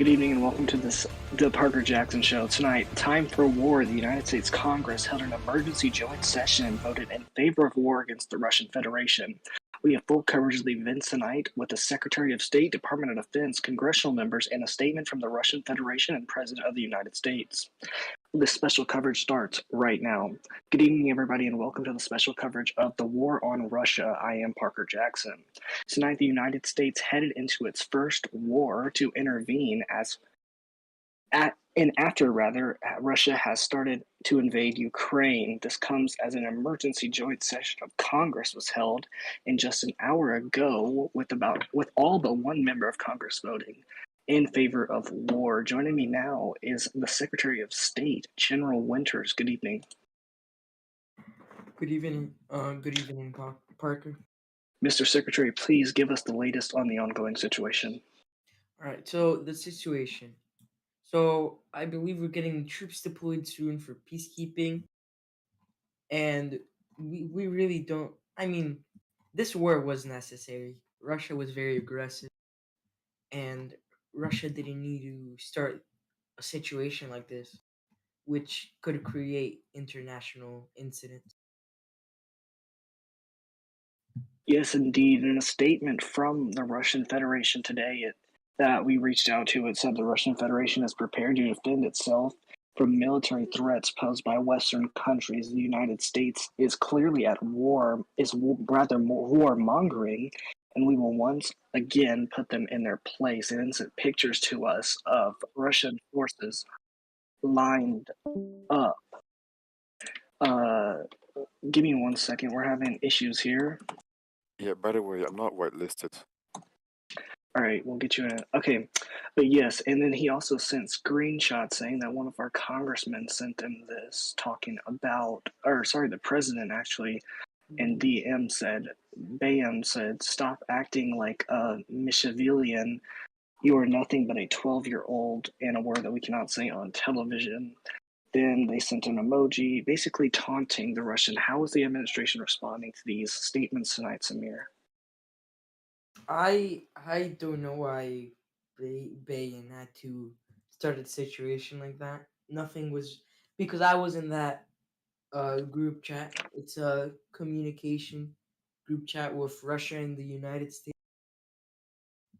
Good evening and welcome to the Parker Jackson Show. Tonight, time for war. The United States Congress held an emergency joint session and voted in favor of war against the Russian Federation. We have full coverage of the events tonight with the Secretary of State, Department of Defense, congressional members, and a statement from the Russian Federation and President of the United States. This special coverage starts right now. Good evening, everybody, and welcome to the special coverage of the war on Russia. I am Parker Jackson. Tonight, the United States headed into its first war to intervene after Russia has started to invade Ukraine. This comes as an emergency joint session of Congress was held, and just an hour ago, with all but one member of Congress voting in favor of war. Joining me now is the Secretary of State, General Winters. Good evening. Good evening. Parker. Mr. Secretary, please give us the latest on the ongoing situation. All right. So the situation. So I believe we're getting troops deployed soon for peacekeeping, and we really don't. I mean, this war was necessary. Russia was very aggressive, and Russia didn't need to start a situation like this, which could create international incidents. Yes, indeed. In a statement from the Russian Federation today that we reached out to, it said the Russian Federation is prepared to defend itself from military threats posed by Western countries. The United States is clearly at war, is rather warmongering, and we will once again put them in their place. And sent pictures to us of Russian forces lined up. Uh, Give me 1 second. We're having issues here. Yeah, by the way, I'm not whitelisted. All right, we'll get you in. Okay, but yes, and then he also sent screenshots saying that one of our congressmen sent him this, talking about, or sorry, the president actually, and Bayam said, stop acting like a Mishavilian. You are nothing but a 12-year-old, and a word that we cannot say on television. Then they sent an emoji, basically taunting the Russian. How is the administration responding to these statements tonight, Samir? I don't know why Bayan had to start a situation like that. Nothing was because I was in that group chat. It's a communication group chat with Russia and the United States.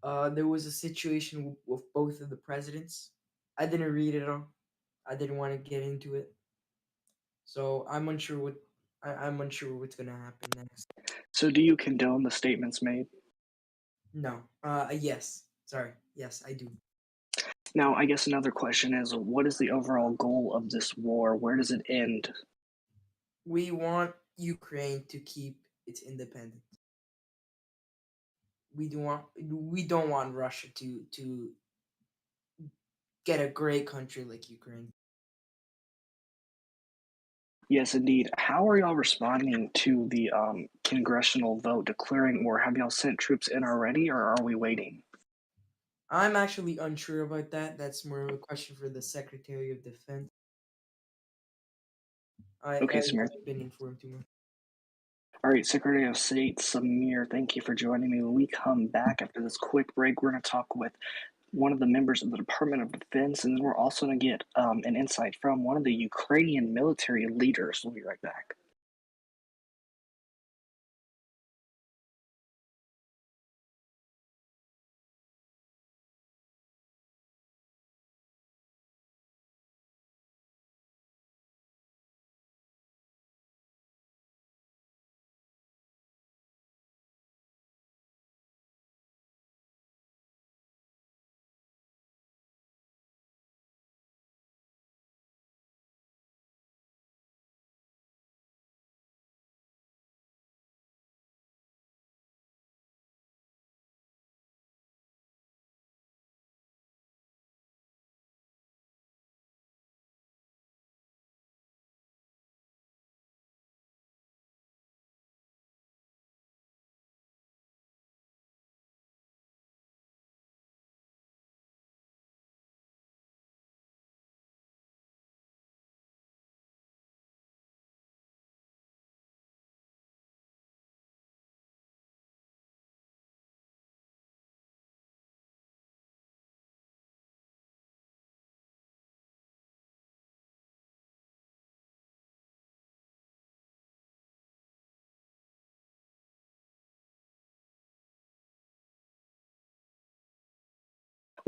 There was a situation with both of the presidents. I didn't read it all. I didn't want to get into it. So I'm unsure what's gonna happen next. So do you condone the statements made? No. Yes. Sorry. Yes, I do. Now, I guess another question is, what is the overall goal of this war? Where does it end? We want Ukraine to keep its independence. We don't want Russia to get a great country like Ukraine. Yes, indeed. How are y'all responding to the congressional vote declaring war? Have y'all sent troops in already, or are we waiting? I'm actually unsure about that. That's more of a question for the Secretary of Defense. I Okay, Samir. haven't been informed too much. All right, Secretary of State Samir, thank you for joining me. When we come back after this quick break, we're going to talk with one of the members of the Department of Defense, and then we're also going to get an insight from one of the Ukrainian military leaders. We'll be right back.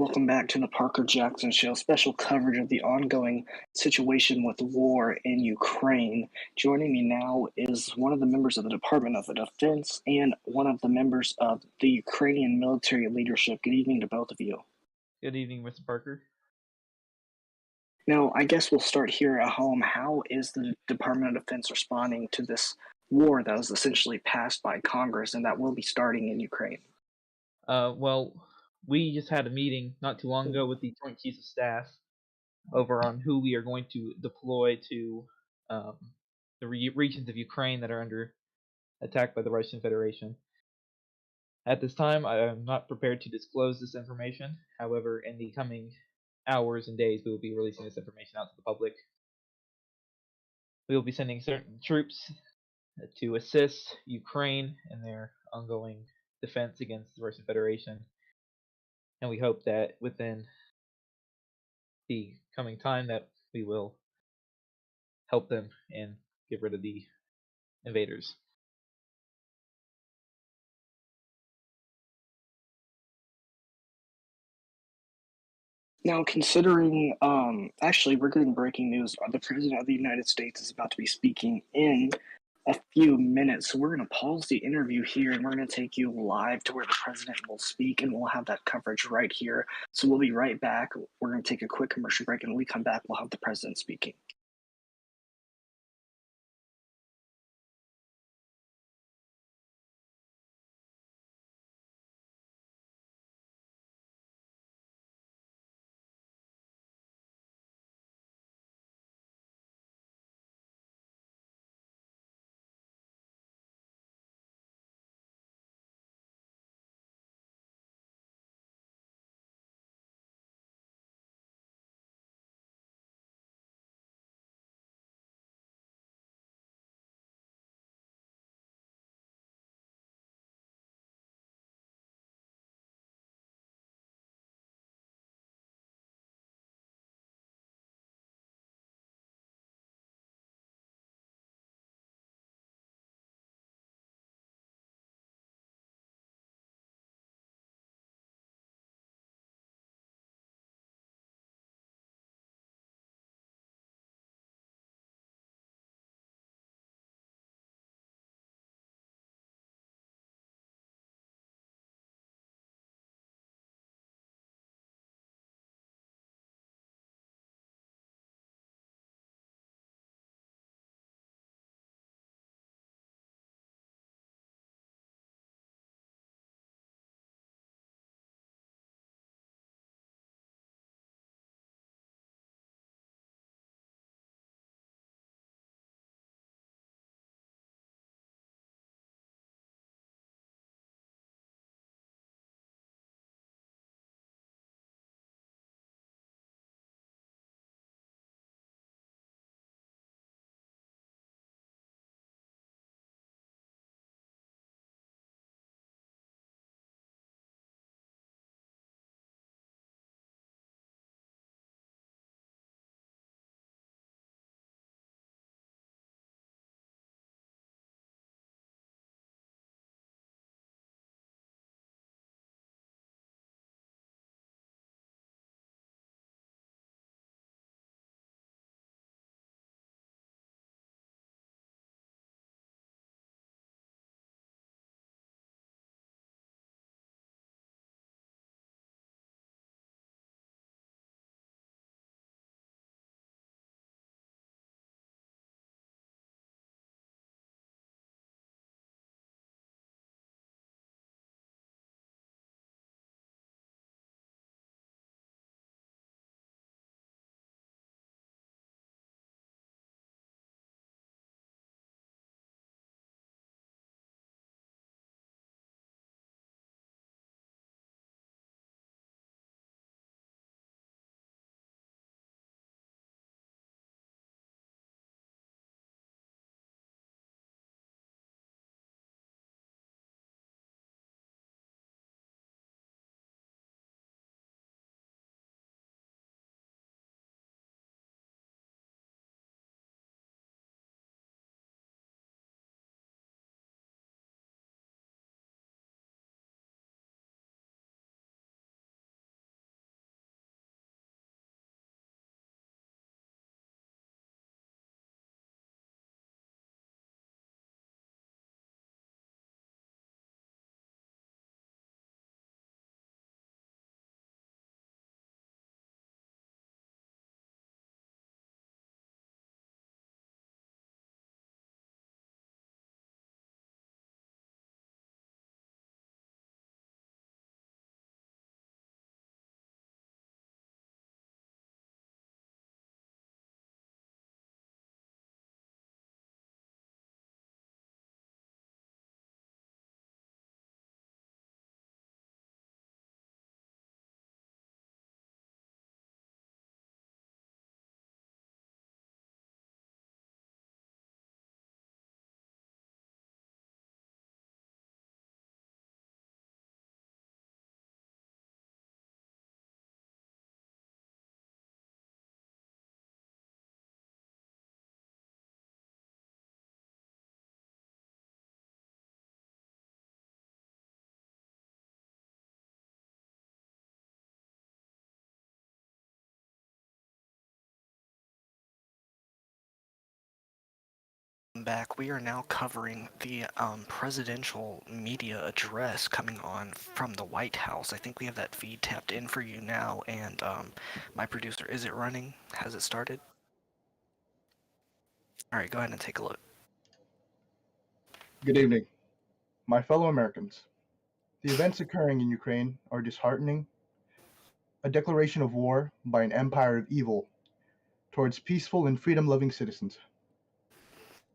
Welcome back to the Parker Jackson Show, special coverage of the ongoing situation with war in Ukraine. Joining me now is one of the members of the Department of the Defense and one of the members of the Ukrainian military leadership. Good evening to both of you. Good evening, Mr. Parker. Now, I guess we'll start here at home. How is the Department of Defense responding to this war that was essentially passed by Congress and that will be starting in Ukraine? Well, we just had a meeting not too long ago with the Joint Chiefs of Staff over on who we are going to deploy to the regions of Ukraine that are under attack by the Russian Federation. At this time, I am not prepared to disclose this information. However, in the coming hours and days, we will be releasing this information out to the public. We will be sending certain troops to assist Ukraine in their ongoing defense against the Russian Federation. And we hope that within the coming time that we will help them and get rid of the invaders. Now, considering, actually, we're getting breaking news. The President of the United States is about to be speaking in a few minutes. So we're going to pause the interview here and we're going to take you live to where the President will speak, and we'll have that coverage right here. So we'll be right back. We're going to take a quick commercial break, and when we come back, we'll have the President speaking. welcome back. We are now covering the presidential media address coming on from the White House. I think we have that feed tapped in for you now, and my producer, is it running? Has it started? Alright, go ahead and take a look. Good evening, my fellow Americans. The events occurring in Ukraine are disheartening, a declaration of war by an empire of evil towards peaceful and freedom-loving citizens.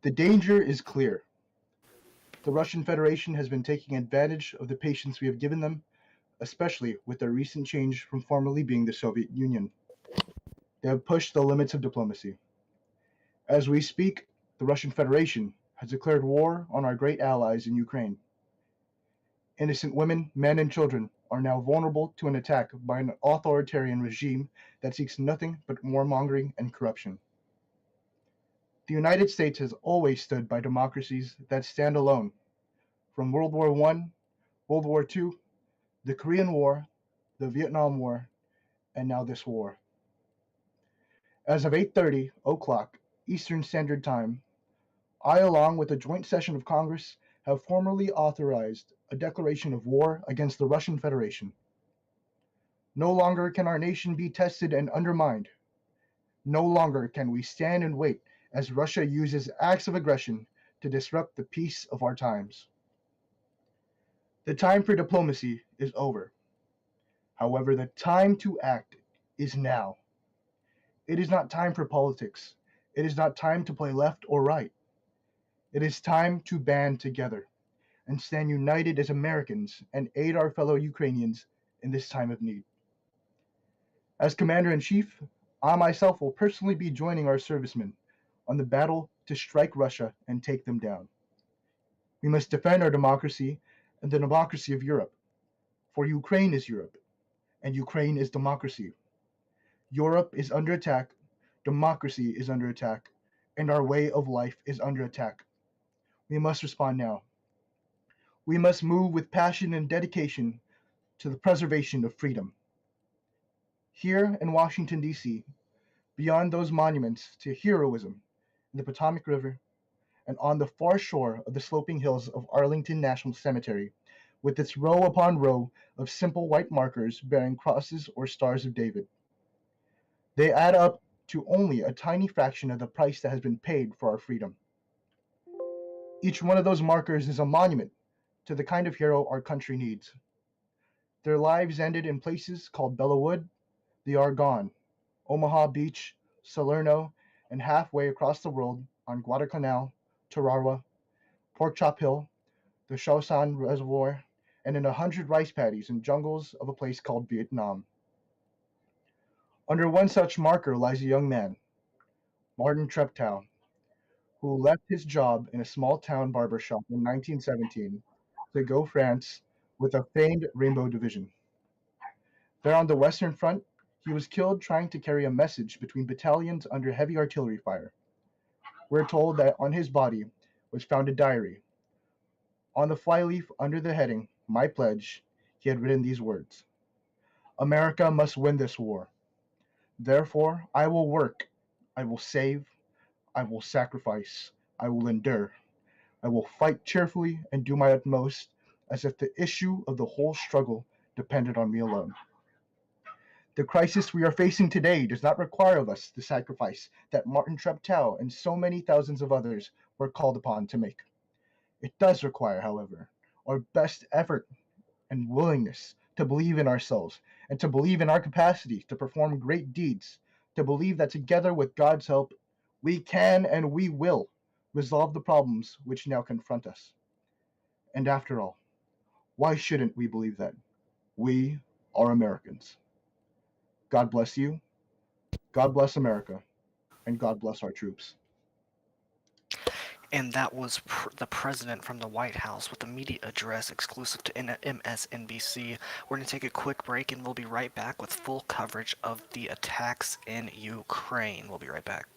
The danger is clear. The Russian Federation has been taking advantage of the patience we have given them, especially with their recent change from formerly being the Soviet Union. They have pushed the limits of diplomacy. As we speak, the Russian Federation has declared war on our great allies in Ukraine. Innocent women, men, and children are now vulnerable to an attack by an authoritarian regime that seeks nothing but warmongering and corruption. The United States has always stood by democracies that stand alone. From World War I, World War II, the Korean War, the Vietnam War, and now this war. As of 8:30 o'clock Eastern Standard Time, I, along with a joint session of Congress, have formally authorized a declaration of war against the Russian Federation. No longer can our nation be tested and undermined. No longer can we stand and wait as Russia uses acts of aggression to disrupt the peace of our times. The time for diplomacy is over. However, the time to act is now. It is not time for politics. It is not time to play left or right. It is time to band together and stand united as Americans and aid our fellow Ukrainians in this time of need. As Commander-in-Chief, I myself will personally be joining our servicemen on the battle to strike Russia and take them down. We must defend our democracy and the democracy of Europe, for Ukraine is Europe, and Ukraine is democracy. Europe is under attack, democracy is under attack, and our way of life is under attack. We must respond now. We must move with passion and dedication to the preservation of freedom. Here in Washington, D.C., beyond those monuments to heroism in the Potomac River, and on the far shore of the sloping hills of Arlington National Cemetery, with its row upon row of simple white markers bearing crosses or stars of David. They add up to only a tiny fraction of the price that has been paid for our freedom. Each one of those markers is a monument to the kind of hero our country needs. Their lives ended in places called Bella Wood, the Argonne, Omaha Beach, Salerno, and halfway across the world on Guadalcanal, Tarawa, Pork Chop Hill, the Shaosan Reservoir, and in 100 rice paddies and jungles of a place called Vietnam. Under one such marker lies a young man, Martin Treptow, who left his job in a small town barber shop in 1917 to go France with a famed Rainbow Division. There on the Western Front, he was killed trying to carry a message between battalions under heavy artillery fire. We're told that on his body was found a diary. On the flyleaf under the heading, My Pledge, he had written these words: America must win this war. Therefore, I will work, I will save, I will sacrifice, I will endure. I will fight cheerfully and do my utmost as if the issue of the whole struggle depended on me alone. The crisis we are facing today does not require of us the sacrifice that Martin Treptow and so many thousands of others were called upon to make. It does require, however, our best effort and willingness to believe in ourselves and to believe in our capacity to perform great deeds, to believe that together with God's help, we can and we will resolve the problems which now confront us. And after all, why shouldn't we believe that? We are Americans. God bless you, God bless America, and God bless our troops. And that was the president from the White House with a media address exclusive to MSNBC. We're going to take a quick break and we'll be right back with full coverage of the attacks in Ukraine. We'll be right back.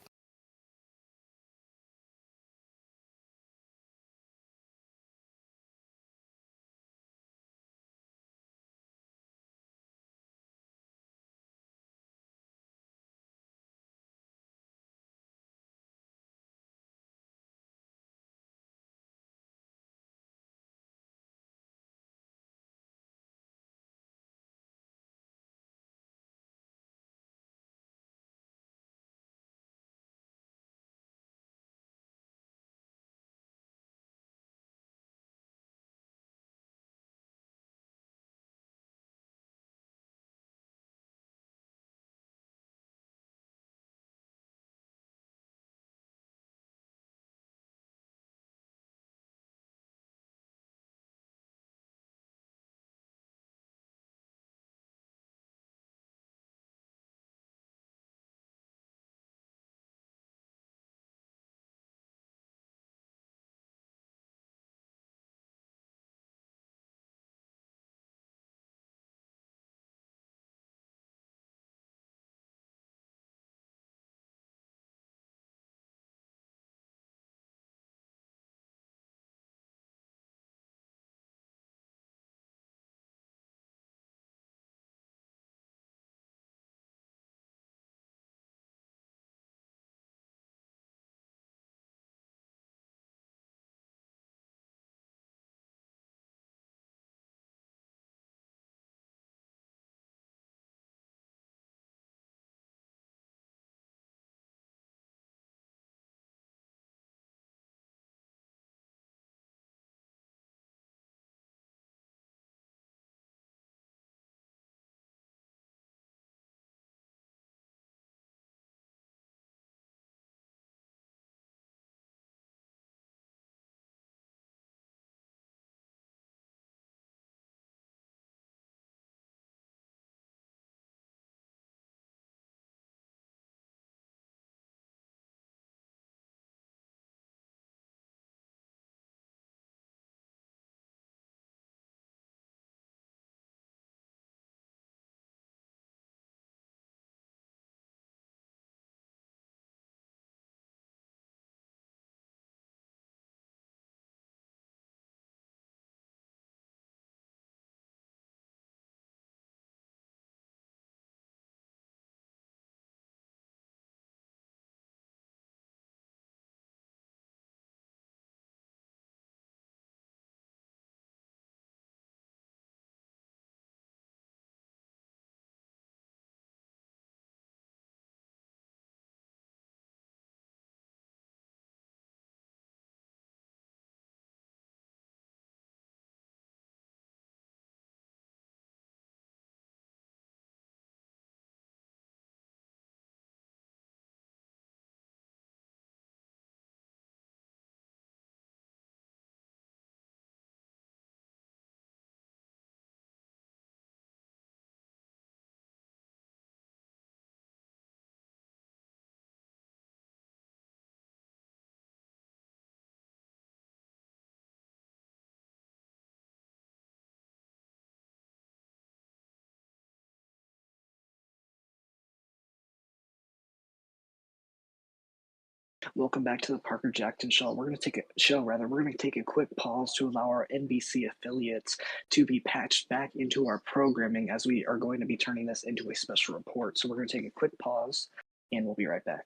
Welcome back to the Parker Jackson Show. We're going to take a quick pause to allow our NBC affiliates to be patched back into our programming, as we are going to be turning this into a special report. So we're going to take a quick pause, and we'll be right back.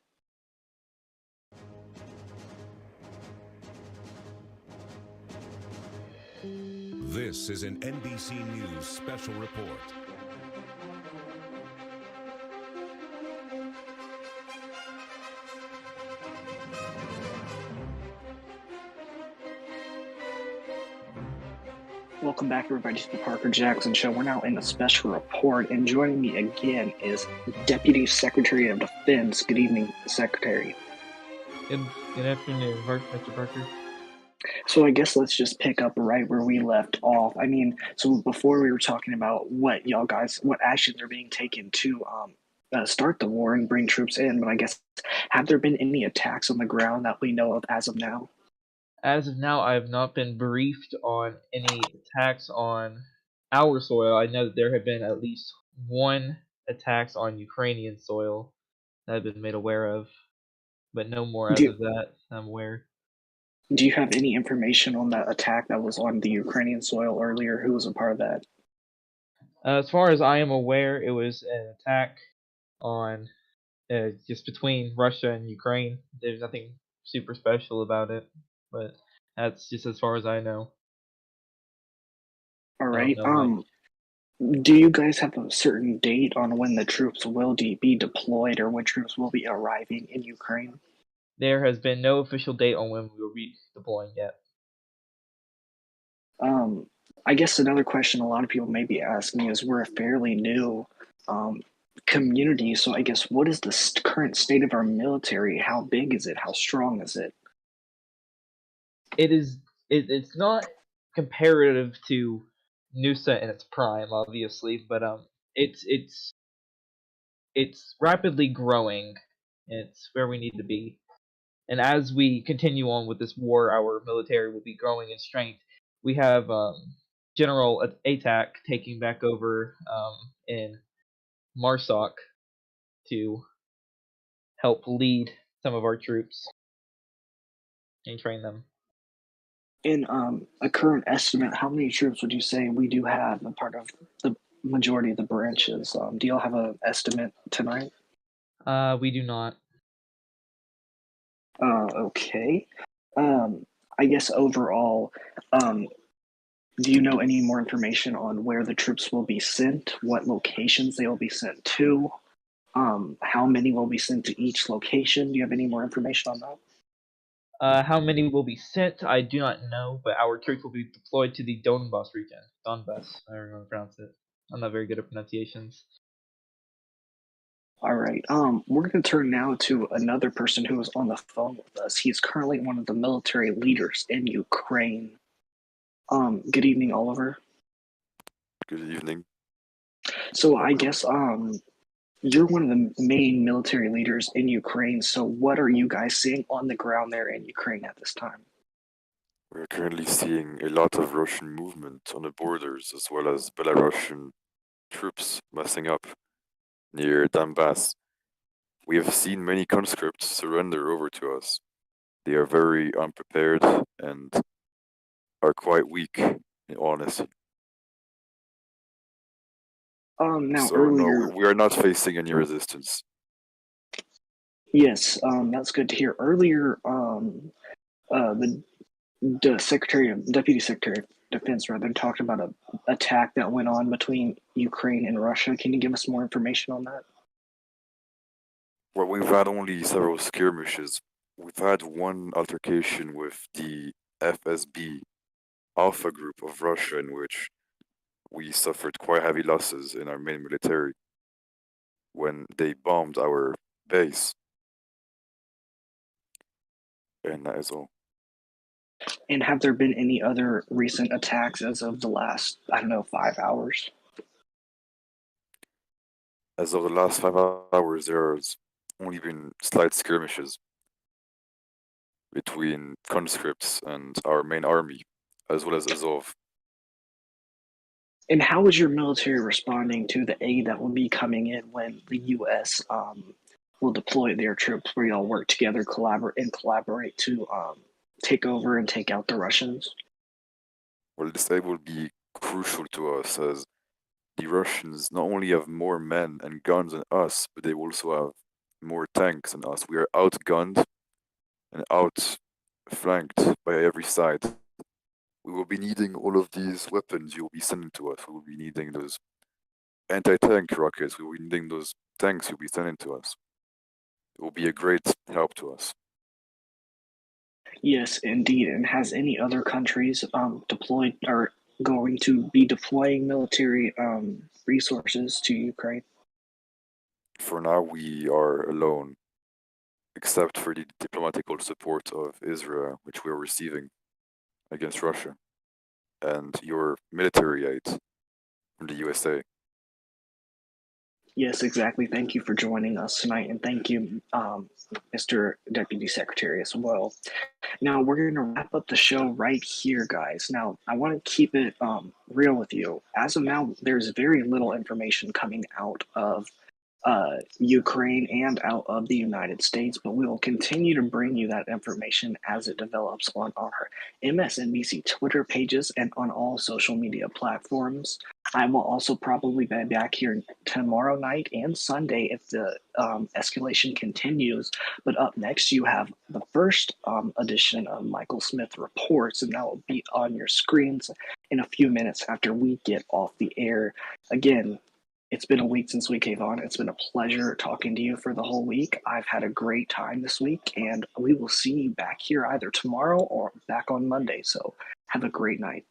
This is an NBC News special report. Welcome back, everybody, to the Parker Jackson Show. We're now in a special report, and joining me again is Deputy Secretary of Defense. Good evening, Secretary. Good afternoon, Mr. Parker. So I guess let's just pick up right where we left off. I mean, so before we were talking about what actions are being taken to start the war and bring troops in, but I guess, have there been any attacks on the ground that we know of as of now? As of now, I have not been briefed on any attacks on our soil. I know that there have been at least one attacks on Ukrainian soil that I've been made aware of, but no more as of that. I'm aware. Do you have any information on that attack that was on the Ukrainian soil earlier? Who was a part of that? As far as I am aware, it was an attack on just between Russia and Ukraine. There's nothing super special about it, but that's just as far as I know. All right. Much. Do you guys have a certain date on when the troops will be deployed, or when troops will be arriving in Ukraine? There has been no official date on when we will be deploying yet. I guess another question a lot of people may be asking is, we're a fairly new community, so I guess, what is the current state of our military? How big is it? How strong is it? It's not comparative to Noosa in its prime, obviously, but it's rapidly growing. It's where we need to be. And as we continue on with this war, our military will be growing in strength. We have General Atack taking back over in Marsoc to help lead some of our troops and train them. In a current estimate, how many troops would you say we do have a part of the majority of the branches? Do y'all have an estimate tonight? We do not. Okay. I guess overall, do you know any more information on where the troops will be sent, what locations they will be sent to, how many will be sent to each location? Do you have any more information on that? How many will be sent, I do not know, but our troops will be deployed to the Donbass region. Donbass, I don't know how to pronounce it. I'm not very good at pronunciations. All right. We're going to turn now to another person who is on the phone with us. He's currently one of the military leaders in Ukraine. Good evening, Oliver. Good evening. So I guess you're one of the main military leaders in Ukraine. So what are you guys seeing on the ground there in Ukraine at this time? We're currently seeing a lot of Russian movement on the borders, as well as Belarusian troops messing up near Donbass. We have seen many conscripts surrender over to us. They are very unprepared and are quite weak, in honesty. Now So earlier, no, we are not facing any resistance. yes, that's good to hear. Earlier, the Deputy Secretary of Defense rather talked about an attack that went on between Ukraine and Russia. Can you give us more information on that? Well, we've had only several skirmishes. We've had one altercation with the FSB Alpha group of Russia, in which we suffered quite heavy losses in our main military when they bombed our base. And that is all. And have there been any other recent attacks as of the last, 5 hours? As of the last 5 hours, there's only been slight skirmishes between conscripts and our main army, as well as Azov. And how is your military responding to the aid that will be coming in when the U.S. will deploy their troops where y'all work together, collaborate to take over and take out the Russians? Well, this aid will be crucial to us as the Russians not only have more men and guns than us, but they also have more tanks than us. We are outgunned and outflanked by every side. We will be needing all of these weapons you will be sending to us. We will be needing those anti-tank rockets. We will be needing those tanks you'll be sending to us. It will be a great help to us. Yes, indeed. And has any other countries deployed or going to be deploying military resources to Ukraine? For now, we are alone, except for the diplomatical support of Israel, which we are receiving against Russia, and your military aid from the USA. Yes, exactly. Thank you for joining us tonight, and thank you, Mr. Deputy Secretary, as well. Now, we're going to wrap up the show right here, guys. Now, I want to keep it real with you. As of now, there's very little information coming out of Ukraine and out of the United States, but we will continue to bring you that information as it develops on our MSNBC Twitter pages and on all social media platforms. I will also probably be back here tomorrow night and Sunday if the escalation continues. But up next, you have the first edition of Michael Smith Reports, and that will be on your screens in a few minutes after we get off the air. Again, it's been a week since we came on. It's been a pleasure talking to you for the whole week. I've had a great time this week, and we will see you back here either tomorrow or back on Monday. So have a great night.